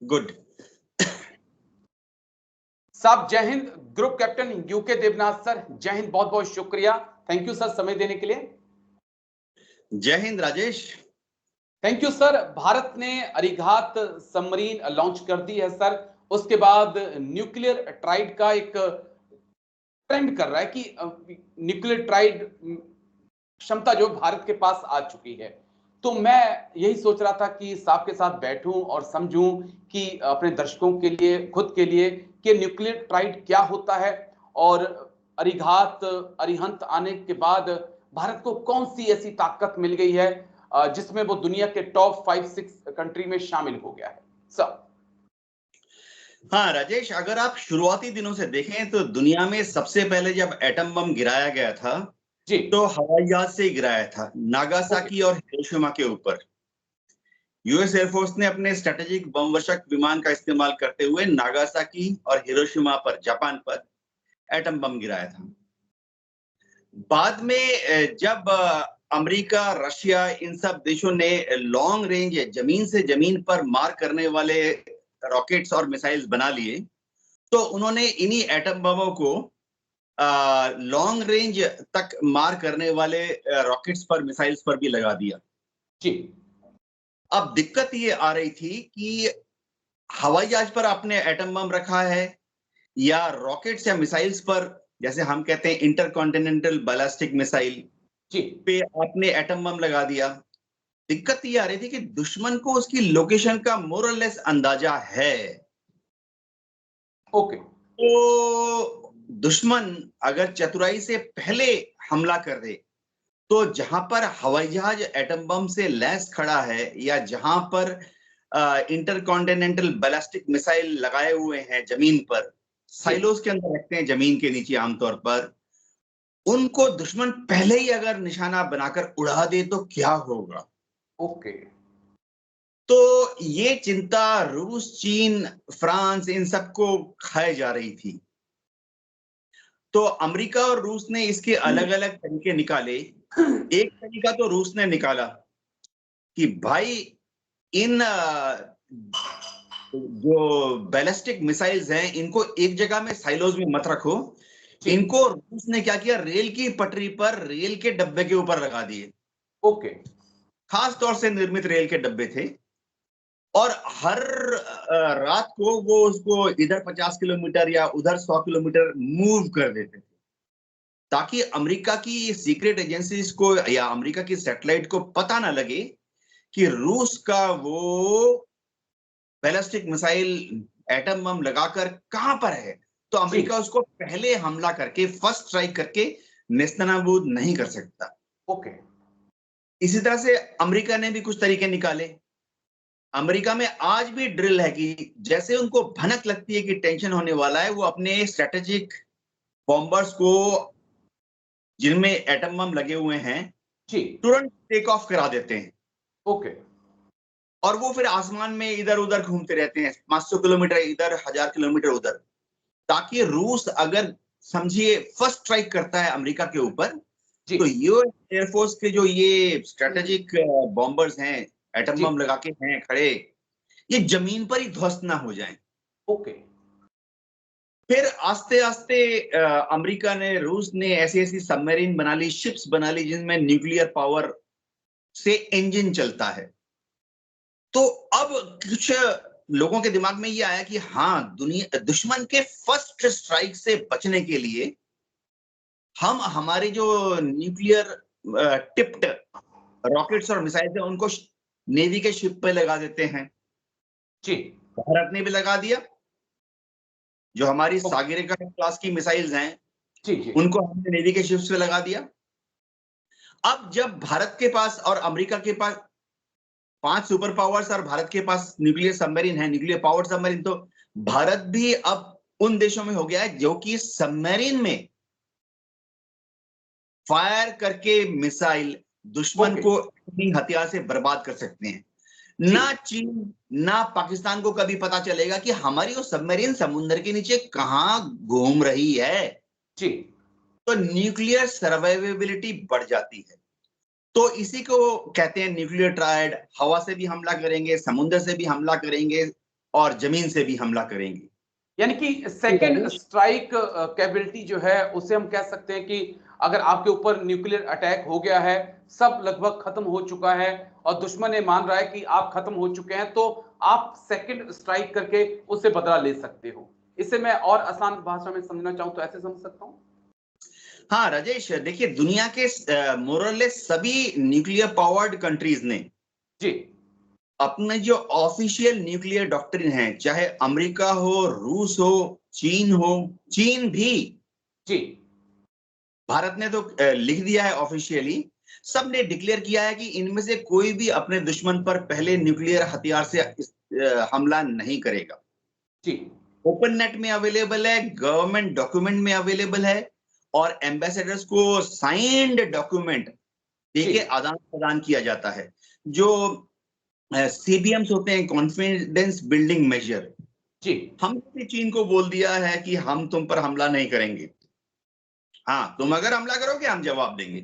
Good. साहब जय Hind. Group captain UK Devnath sir, जय हिंद, बहुत बहुत शुक्रिया। थैंक यू सर समय देने के लिए। जय Hind Rajesh. Thank you sir. Bharat ने अरिघात सबमरीन लॉन्च कर दी है सर। उसके बाद न्यूक्लियर ट्राइड का एक ट्रेंड कर रहा है कि न्यूक्लियर ट्राइड क्षमता जो भारत के पास आ चुकी है। तो मैं यही सोच रहा था कि साहब के साथ बैठूं और समझूं कि अपने दर्शकों के लिए, खुद के लिए, कि न्यूक्लियर ट्राइड क्या होता है और अरिघात अरिहंत आने के बाद भारत को कौन सी ऐसी ताकत मिल गई है जिसमें वो दुनिया के टॉप 5-6 कंट्री में शामिल हो गया है सर। हाँ राजेश, अगर आप शुरुआती दिनों से देखें तो दुनिया में सबसे पहले जब एटम बम गिराया गया था जी, तो हवाई जहाज से ही गिराया था, नागासाकी और हिरोशिमा के ऊपर। यूएस एयरफोर्स ने अपने स्ट्रेटेजिक बम वर्षक विमान का इस्तेमाल करते हुए नागासाकी और हिरोशिमा पर, जापान पर एटम बम गिराया था। बाद में जब अमेरिका, रशिया, इन सब देशों ने लॉन्ग रेंज, जमीन से जमीन पर मार करने वाले रॉकेट्स और मिसाइल्स बना लिए, तो उन्होंने इन्हीं एटम बमों को लॉन्ग रेंज तक मार करने वाले रॉकेट्स पर, मिसाइल्स पर भी लगा दिया जी। अब दिक्कत ये आ रही थी कि हवाई जहाज पर आपने एटम बम रखा है या रॉकेट्स या मिसाइल्स पर, जैसे हम कहते हैं इंटरकॉन्टिनेंटल बैलिस्टिक मिसाइल जी पे आपने एटम बम लगा दिया। दिक्कत ये आ रही थी कि दुश्मन को उसकी लोकेशन का मोर और लेस अंदाजा है। ओके। तो दुश्मन अगर चतुराई से पहले हमला कर दे तो जहां पर हवाई जहाज एटम बम से लैस खड़ा है या जहां पर इंटरकॉन्टिनेंटल बैलिस्टिक मिसाइल लगाए हुए हैं जमीन पर, साइलोस के अंदर रखते हैं जमीन के नीचे आमतौर पर, उनको दुश्मन पहले ही अगर निशाना बनाकर उड़ा दे तो क्या होगा। ओके। तो ये चिंता रूस, चीन, फ्रांस, इन सबको खाए जा रही थी। तो अमेरिका और रूस ने इसके अलग अलग तरीके निकाले। एक तरीका तो रूस ने निकाला कि भाई इन जो बैलिस्टिक मिसाइल्स हैं इनको एक जगह में साइलोज में मत रखो। इनको रूस ने क्या किया, रेल की पटरी पर रेल के डब्बे के ऊपर लगा दिए। ओके। खास तौर से निर्मित रेल के डब्बे थे और हर रात को वो उसको इधर 50 किलोमीटर या उधर 100 किलोमीटर मूव कर देते थे ताकि अमेरिका की सीक्रेट एजेंसीज को या अमेरिका की सैटेलाइट को पता ना लगे कि रूस का वो बैलिस्टिक मिसाइल, एटम बम लगाकर कहां पर है। तो अमेरिका उसको पहले हमला करके, फर्स्ट स्ट्राइक करके नेस्तनाबूद नहीं कर सकता। ओके। इसी तरह से अमेरिका ने भी कुछ तरीके निकाले। अमेरिका में आज भी ड्रिल है कि जैसे उनको भनक लगती है कि टेंशन होने वाला है, वो अपने स्ट्रेटेजिक बॉम्बर्स को जिनमें एटम बम लगे हुए हैं तुरंत टेक ऑफ करा देते हैं। ओके। और वो फिर आसमान में इधर उधर घूमते रहते हैं, 500 किलोमीटर इधर, 1000 किलोमीटर उधर, ताकि रूस अगर समझिए फर्स्ट स्ट्राइक करता है अमेरिका के ऊपर तो यूएस एयरफोर्स के जो ये स्ट्रेटेजिक बॉम्बर्स हैं, एटम बम लगा के हैं खड़े, ये जमीन पर ही ध्वस्त ना हो जाएं। ओके। फिर आस्ते आस्ते अमेरिका ने, रूस ने ऐसी ऐसी सबमरीन बना ली, शिप्स बना ली जिनमें न्यूक्लियर पावर से इंजन चलता है। तो अब कुछ लोगों के दिमाग में ये आया कि हाँ, दुश्मन के फर्स्ट स्ट्राइक से बचने के लिए हम हमारे जो न्यूक्लियर टिप्ड रॉकेट्स और मिसाइल्स हैं उनको नेवी के शिप पे लगा देते हैं। भारत ने भी लगा दिया। जो हमारी सागरिका क्लास की मिसाइल्स हैं उनको हमने नेवी के शिप्स पे लगा दिया। अब जब भारत के पास और अमेरिका के पास 5 सुपर पावर्स और भारत के पास न्यूक्लियर सबमरीन है, न्यूक्लियर पावर्ड सबमरीन, तो भारत भी अब उन देशों में हो गया है जो कि सबमरीन में फायर करके मिसाइल दुश्मन को अपनी हथियार से बर्बाद कर सकते हैं। ना चीन ना पाकिस्तान को कभी पता चलेगा कि हमारी वो सबमरीन समुद्र के नीचे कहां घूम रही है। तो न्यूक्लियर सर्वाइवेबिलिटी बढ़ जाती है। तो इसी को कहते हैं न्यूक्लियर ट्रायड। हवा से भी हमला करेंगे, समुद्र से भी हमला करेंगे और जमीन से भी हमला करेंगे। यानी कि सेकंड स्ट्राइक कैपेबिलिटी जो है उसे हम कह सकते हैं कि अगर आपके ऊपर न्यूक्लियर अटैक हो गया है, सब लगभग खत्म हो चुका है और दुश्मन ये मान रहा है कि आप खत्म हो चुके हैं, तो आप सेकंड स्ट्राइक करके उससे बदला ले सकते हो। इसे मैं और आसान भाषा में समझना चाहूं तो ऐसे समझ सकता हूं। हाँ राजेश, देखिए दुनिया के मोरलेस सभी न्यूक्लियर पावर्ड कंट्रीज ने जी अपने जो ऑफिशियल न्यूक्लियर डॉक्ट्रिन है, चाहे अमेरिका हो, रूस हो, चीन भी, जी भारत ने तो लिख दिया है ऑफिशियली, सबने डिक्लेयर किया है कि इनमें से कोई भी अपने दुश्मन पर पहले न्यूक्लियर हथियार से हमला नहीं करेगा। जी ओपन नेट में अवेलेबल है, गवर्नमेंट डॉक्यूमेंट में अवेलेबल है, और एम्बेसडर्स को साइंड डॉक्यूमेंट देके आदान प्रदान किया जाता है। जो सीबीएम्स होते हैं, कॉन्फिडेंस बिल्डिंग मेजर, जी हमने चीन को बोल दिया है कि हम तुम पर हमला नहीं करेंगे, हाँ तुम अगर हमला करोगे हम जवाब देंगे।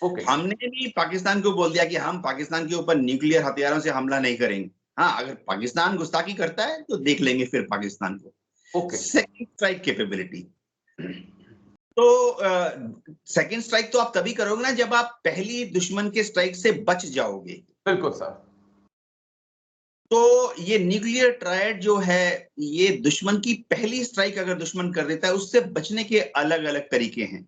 ओके हमने भी पाकिस्तान को बोल दिया कि हम पाकिस्तान के ऊपर न्यूक्लियर हथियारों से हमला नहीं करेंगे, हाँ अगर पाकिस्तान गुस्ताखी करता है तो देख लेंगे फिर पाकिस्तान को। ओके सेकंड स्ट्राइक कैपेबिलिटी, तो सेकंड स्ट्राइक तो आप तभी करोगे ना जब आप पहली दुश्मन के स्ट्राइक से बच जाओगे। बिल्कुल सर। तो ये न्यूक्लियर ट्रायड जो है, ये दुश्मन की पहली स्ट्राइक अगर दुश्मन कर देता है, उससे बचने के अलग अलग तरीके हैं।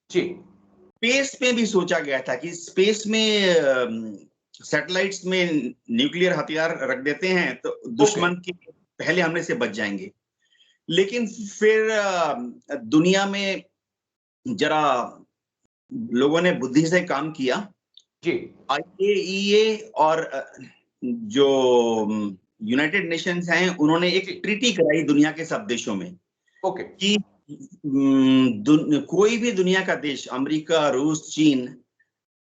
जी स्पेस में भी सोचा गया था कि स्पेस में सैटेलाइट्स में न्यूक्लियर हथियार रख देते हैं तो दुश्मन के पहले हमले से बच जाएंगे। लेकिन फिर दुनिया में जरा लोगों ने बुद्धि से काम किया। जी आईएईए और जो यूनाइटेड नेशंस हैं, उन्होंने एक ट्रीटी कराई दुनिया के सब देशों में ओके कि कोई भी दुनिया का देश, अमेरिका, रूस, चीन,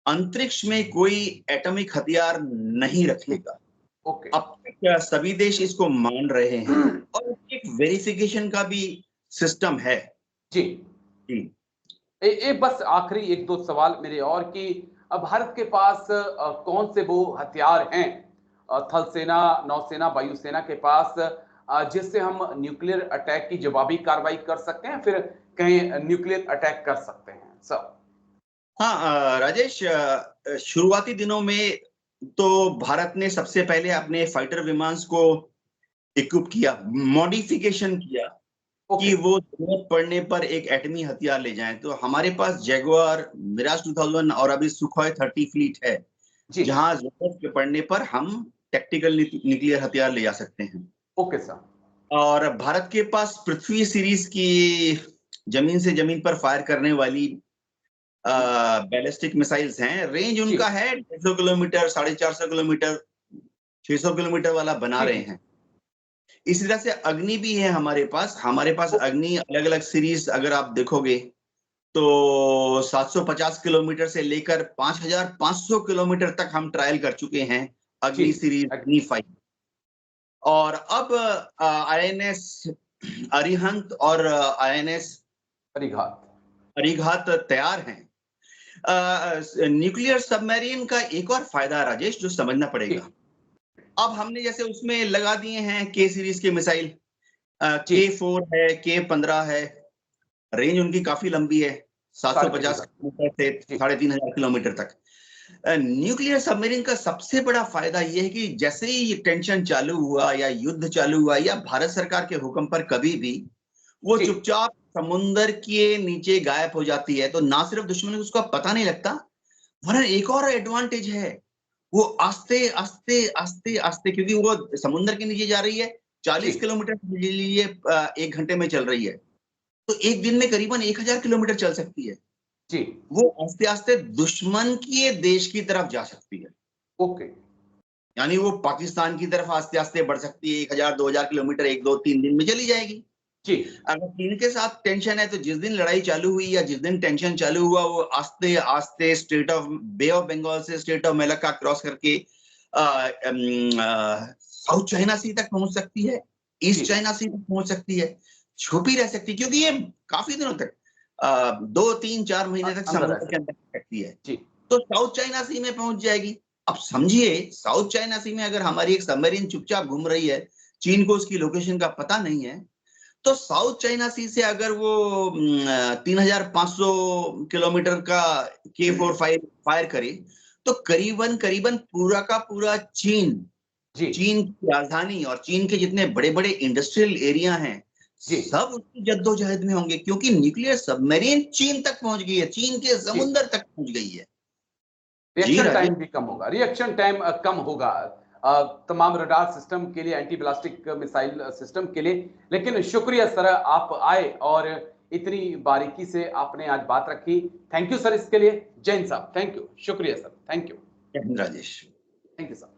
अंतरिक्ष में कोई एटॉमिक हथियार नहीं रखेगा। ओके अब तक सभी देश इसको मान रहे हैं और एक वेरिफिकेशन का भी सिस्टम है। जी जी बस आखिरी एक दो सवाल मेरे और कि भारत के पास कौन से वो हथियार हैं थल सेना, नौसेना, वायुसेना के पास जिससे हम न्यूक्लियर अटैक की जवाबी कार्रवाई कर सकते हैं, फिर कहीं न्यूक्लियर अटैक कर सकते हैं सर? हाँ राजेश, शुरुआती दिनों में तो भारत ने सबसे पहले अपने फाइटर विमान को इक्विप किया, मॉडिफिकेशन किया कि वो जरूरत पड़ने पर एक एटमी हथियार ले जाएं। तो हमारे पास जैगुआर, मिराज 2000 और अभी सुखोई 30 फ्लीट है, जहां जरूरत पड़ने पर हम टैक्टिकल न्यूक्लियर हथियार ले जा सकते हैं। Okay sir. और भारत के पास पृथ्वी सीरीज की जमीन से जमीन पर फायर करने वाली बैलिस्टिक मिसाइल्स हैं। रेंज उनका है 150 किलोमीटर, 450 किलोमीटर, 600 किलोमीटर वाला बना रहे हैं। इसी तरह से अग्नि भी है हमारे पास अग्नि अलग अलग सीरीज अगर आप देखोगे तो 750 किलोमीटर से लेकर 5500 किलोमीटर तक हम ट्रायल कर चुके हैं अग्नि सीरीज, अग्नि 5। और अब आईएनएस अरिहंत और आईएनएस अरिघात तैयार हैं। न्यूक्लियर सबमरीन का एक और फायदा राजेश जो समझना पड़ेगा, अब हमने जैसे उसमें लगा दिए हैं के सीरीज के मिसाइल, K4 है, K15 है, रेंज उनकी काफी लंबी है, 750 किलोमीटर से 3500 किलोमीटर तक। न्यूक्लियर सबमरीन का सबसे बड़ा फायदा यह है कि जैसे ही ये टेंशन चालू हुआ या युद्ध चालू हुआ या भारत सरकार के हुक्म पर कभी भी, वो चुपचाप समुद्र के नीचे गायब हो जाती है। तो ना सिर्फ दुश्मन को उसका पता नहीं लगता, वरन एक और एडवांटेज है, वो आस्ते आस्ते आस्ते आस्ते, क्योंकि वो समुद्र के नीचे जा रही है, 40 किलोमीटर लीजिए 1 घंटे में चल रही है, तो एक दिन में करीबन 1000 किलोमीटर चल सकती है जी। वो आस्ते आस्ते दुश्मन के देश की तरफ जा सकती है। ओके, यानी वो पाकिस्तान की तरफ आस्ते आस्ते बढ़ सकती है, 1000-2000 किलोमीटर 1-2-3 दिन में चली जाएगी जी। अगर चीन के साथ टेंशन है तो जिस दिन लड़ाई चालू हुई या जिस दिन टेंशन चालू हुआ, वो आस्ते आस्ते strait of bay of Bengal से स्टेट ऑफ मलाक्का क्रॉस करके साउथ चाइना सी तक पहुंच सकती है, ईस्ट चाइना सी तक पहुंच सकती है, छुपी रह सकती है, क्योंकि ये काफी दिनों तक 2-3-4 महीने तक समुद्र के अंदर सकती है जी। तो साउथ चाइना सी में पहुंच जाएगी। अब समझिए, साउथ चाइना सी में अगर हमारी एक सबमरीन चुपचाप घूम रही है, चीन को उसकी लोकेशन का पता नहीं है, तो साउथ चाइना सी से अगर वो 3,500 किलोमीटर का K4 फायर करे, तो करीबन करीबन पूरा का पूरा चीन की राजधानी और चीन के जितने बड़े बड़े इंडस्ट्रियल एरिया हैं, सब उसकी जद्दोजहद में होंगे, क्योंकि न्यूक्लियर सबमरीन चीन तक पहुंच गई है, चीन के समुद्र तक पहुंच गई है। रिएक्शन टाइम भी कम होगा, रिएक्शन टाइम कम होगा तमाम रडार सिस्टम के लिए, एंटी ब्लास्टिक मिसाइल सिस्टम के लिए। लेकिन शुक्रिया सर, आप आए और इतनी बारीकी से आपने आज बात रखी। थैंक यू सर इसके लिए। जैन साहब, थैंक यू, शुक्रिया sir, thank you. Rajesh, thank you sir.